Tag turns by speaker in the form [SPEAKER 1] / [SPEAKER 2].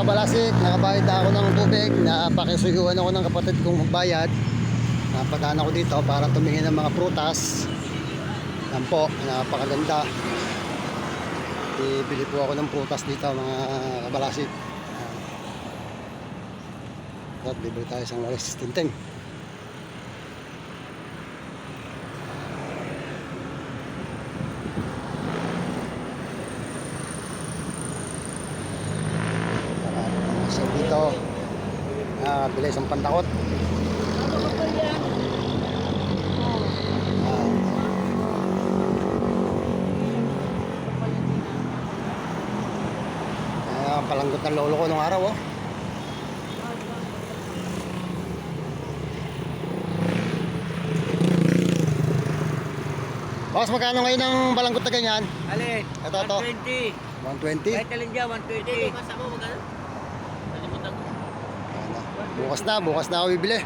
[SPEAKER 1] kabalasik, nakabayad na ako ng tubig. Napakisuyuan ako ng kapatid kong magbayad. Napadaan ako dito para tumingin ng mga prutas. Yan po, napakaganda. Bibili po ako ng prutas dito mga kabalasik. At bibili tayo isang laris tintin. So dito bili isang pantakot. Palanggot ng lolo ko nung araw oh. Boss, magkano ngayon ang balanggot na ganyan?
[SPEAKER 2] Alin?
[SPEAKER 1] Ito,
[SPEAKER 2] 120.
[SPEAKER 1] 120?
[SPEAKER 2] Kahit alin dyan, 120.
[SPEAKER 1] Bukas na ako bibili.